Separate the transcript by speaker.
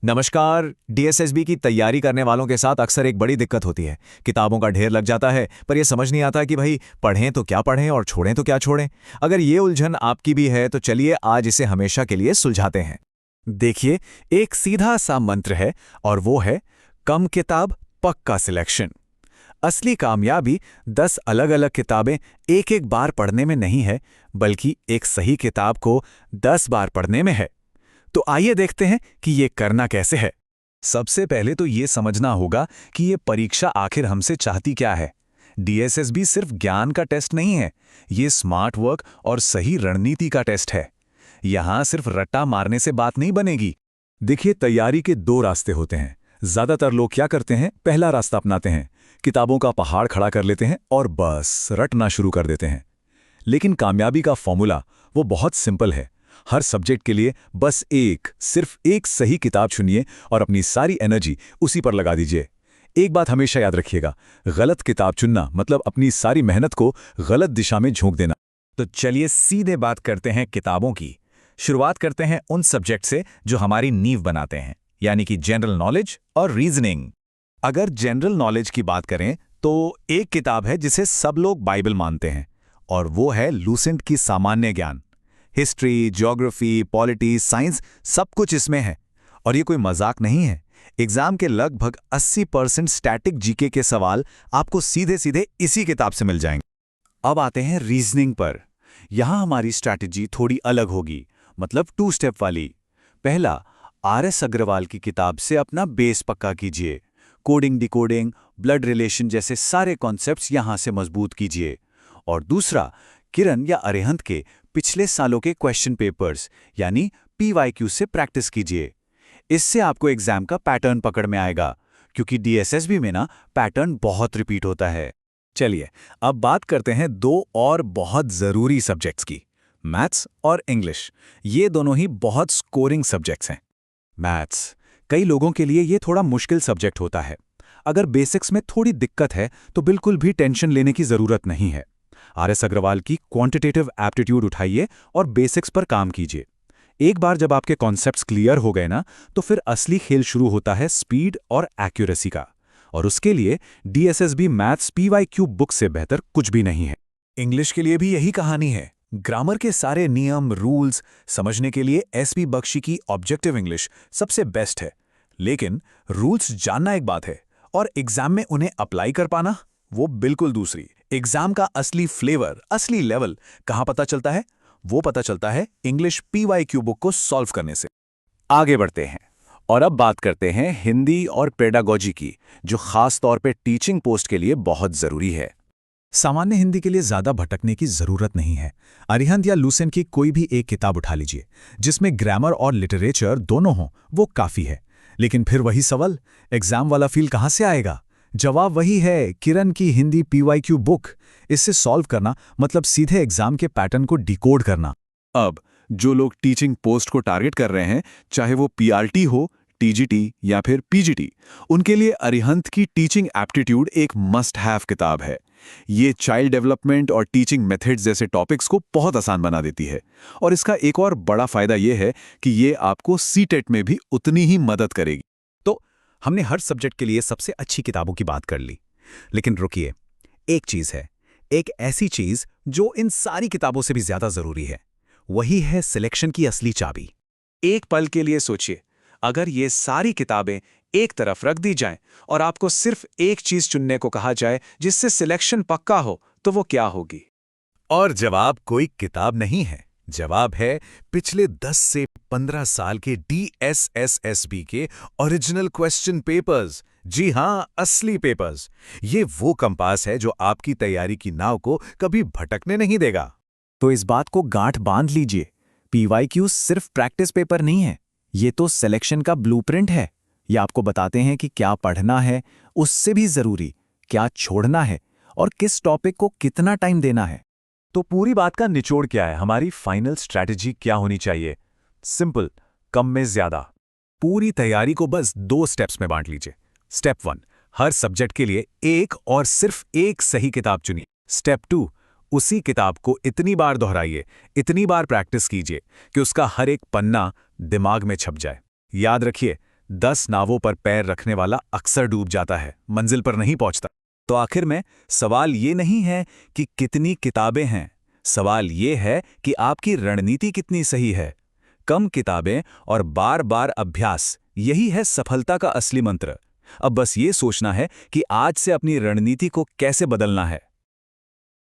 Speaker 1: नमस्कार। डीएसएसबी की तैयारी करने वालों के साथ अक्सर एक बड़ी दिक्कत होती है। किताबों का ढेर लग जाता है, पर यह समझ नहीं आता कि भाई पढ़ें तो क्या पढ़ें और छोड़ें तो क्या छोड़ें। अगर ये उलझन आपकी भी है तो चलिए आज इसे हमेशा के लिए सुलझाते हैं। देखिए, एक सीधा सा मंत्र है और वो है कम किताब पक्का सिलेक्शन। असली कामयाबी 10 अलग अलग किताबें एक एक बार पढ़ने में नहीं है, बल्कि एक सही किताब को 10 बार पढ़ने में है। तो आइए देखते हैं कि ये करना कैसे है। सबसे पहले तो ये समझना होगा कि ये परीक्षा आखिर हमसे चाहती क्या है। डीएसएसबी सिर्फ ज्ञान का टेस्ट नहीं है, ये स्मार्ट वर्क और सही रणनीति का टेस्ट है। यहां सिर्फ रट्टा मारने से बात नहीं बनेगी। देखिए, तैयारी के दो रास्ते होते हैं। ज्यादातर लोग क्या करते हैं, पहला रास्ता अपनाते हैं, किताबों का पहाड़ खड़ा कर लेते हैं और बस रटना शुरू कर देते हैं। लेकिन कामयाबी का फॉर्मूला वो बहुत सिंपल है। हर सब्जेक्ट के लिए बस सिर्फ एक सही किताब चुनिए और अपनी सारी एनर्जी उसी पर लगा दीजिए। एक बात हमेशा याद रखिएगा, गलत किताब चुनना मतलब अपनी सारी मेहनत को गलत दिशा में झोंक देना। तो चलिए सीधे बात करते हैं किताबों की। शुरुआत करते हैं उन सब्जेक्ट से जो हमारी नींव बनाते हैं, यानी कि जनरल नॉलेज और रीजनिंग। अगर जनरल नॉलेज की बात करें तो एक किताब है जिसे सब लोग बाइबल मानते हैं, और वो है लूसेंट की सामान्य ज्ञान। हिस्ट्री, ज्योग्राफी, पॉलिटी, साइंस सब कुछ इसमें है। और ये कोई मजाक नहीं है। एग्जाम के लगभग 80% स्टैटिक जीके के सवाल आपको सीधे सीधे इसी किताब से मिल जाएंगे। अब आते हैं रीजनिंग पर। यहां हमारी स्ट्रैटेजी थोड़ी अलग होगी, मतलब 2 स्टेप वाली। पहला, आरएस अग्रवाल की किताब से अपना बेस पक्का कीजिए। कोडिंग, डिकोडिंग, ब्लड रिलेशन जैसे सारे कॉन्सेप्ट्स यहां से मजबूत कीजिए। और दूसरा, किरण या अरिहंत के पिछले सालों के क्वेश्चन पेपर्स यानी पीवाईक्यू से प्रैक्टिस कीजिए। इससे आपको एग्जाम का पैटर्न पकड़ में आएगा, क्योंकि डीएसएसबी में ना पैटर्न बहुत रिपीट होता है। चलिए, अब बात करते हैं दो और बहुत जरूरी सब्जेक्ट्स की, मैथ्स और इंग्लिश। ये दोनों ही बहुत स्कोरिंग सब्जेक्ट्स हैं। मैथ्स कई लोगों के लिए ये थोड़ा मुश्किल सब्जेक्ट होता है। अगर बेसिक्स में थोड़ी दिक्कत है तो बिल्कुल भी टेंशन लेने की जरूरत नहीं है। आरएस अग्रवाल की क्वांटिटेटिव एप्टीट्यूड उठाइए और बेसिक्स पर काम कीजिए। एक बार जब आपके कॉन्सेप्ट्स क्लियर हो गए ना, तो फिर असली खेल शुरू होता है स्पीड और एक्यूरेसी का। और उसके लिए डीएसएसबी मैथ्स पीवाईक्यू बुक से बेहतर कुछ भी नहीं है। इंग्लिश के लिए भी यही कहानी है। ग्रामर के सारे नियम, रूल्स समझने के लिए एसपी बख्शी की ऑब्जेक्टिव इंग्लिश सबसे बेस्ट है। लेकिन रूल्स जानना एक बात है और एग्जाम में उन्हें अप्लाई कर पाना वो बिल्कुल दूसरी। एग्जाम का असली फ्लेवर, असली लेवल कहां पता चलता है? वो पता चलता है इंग्लिश पीवाईक्यू बुक को सॉल्व करने से। आगे बढ़ते हैं और अब बात करते हैं हिंदी और पेडागोजी की, जो खास तौर पे टीचिंग पोस्ट के लिए बहुत जरूरी है। सामान्य हिंदी के लिए ज्यादा भटकने की जरूरत नहीं है। अरिहंत या लूसेंट की कोई भी एक किताब उठा लीजिए जिसमें ग्रामर और लिटरेचर दोनों हों, वो काफी है। लेकिन फिर वही सवाल, एग्जाम वाला फील कहां से आएगा? जवाब वही है, किरण की हिंदी पीवाईक्यू बुक। इससे सॉल्व करना मतलब सीधे एग्जाम के पैटर्न को डिकोड करना। अब जो लोग टीचिंग पोस्ट को टारगेट कर रहे हैं, चाहे वो पीआरटी हो, टीजीटी या फिर पीजीटी, उनके लिए अरिहंत की टीचिंग एप्टीट्यूड एक मस्ट हैव किताब है। ये चाइल्ड डेवलपमेंट और टीचिंग मेथड्स जैसे टॉपिक्स को बहुत आसान बना देती है। और इसका एक और बड़ा फायदा ये है कि ये आपको सीटेट में भी उतनी ही मदद करेगी। तो हमने हर सब्जेक्ट के लिए सबसे अच्छी किताबों की बात कर ली, लेकिन रुकिए, एक चीज है, एक ऐसी चीज जो इन सारी किताबों से भी ज्यादा जरूरी है। वही है सिलेक्शन की असली चाबी। एक पल के लिए सोचिए, अगर ये सारी किताबें एक तरफ रख दी जाएं और आपको सिर्फ एक चीज चुनने को कहा जाए जिससे सिलेक्शन पक्का हो, तो वो क्या होगी? और जवाब कोई किताब नहीं है। जवाब है पिछले 10 से 15 साल के डीएसएसएसबी के ओरिजिनल क्वेश्चन पेपर्स। जी हां, असली पेपर्स। ये वो कंपास है जो आपकी तैयारी की नाव को कभी भटकने नहीं देगा। तो इस बात को गांठ बांध लीजिए, पीवाईक्यू सिर्फ प्रैक्टिस पेपर नहीं है, ये तो सिलेक्शन का ब्लूप्रिंट है। ये आपको बताते हैं कि क्या पढ़ना है, उससे भी जरूरी क्या छोड़ना है और किस टॉपिक को कितना टाइम देना है। तो पूरी बात का निचोड़ क्या है? हमारी फाइनल स्ट्रैटेजी क्या होनी चाहिए? सिंपल, कम में ज्यादा। पूरी तैयारी को बस 2 स्टेप्स में बांट लीजिए। स्टेप 1, हर सब्जेक्ट के लिए एक और सिर्फ एक सही किताब चुनिए। स्टेप 2, उसी किताब को इतनी बार दोहराइए, इतनी बार प्रैक्टिस कीजिए कि उसका हर एक पन्ना दिमाग में छप जाए। याद रखिए, 10 नावों पर पैर रखने वाला अक्सर डूब जाता है, मंजिल पर नहीं पहुंचता। तो आखिर में सवाल ये नहीं है कि कितनी किताबें हैं, सवाल ये है कि आपकी रणनीति कितनी सही है। कम किताबें और बार बार अभ्यास, यही है सफलता का असली मंत्र। अब बस ये सोचना है कि आज से अपनी रणनीति को कैसे बदलना है।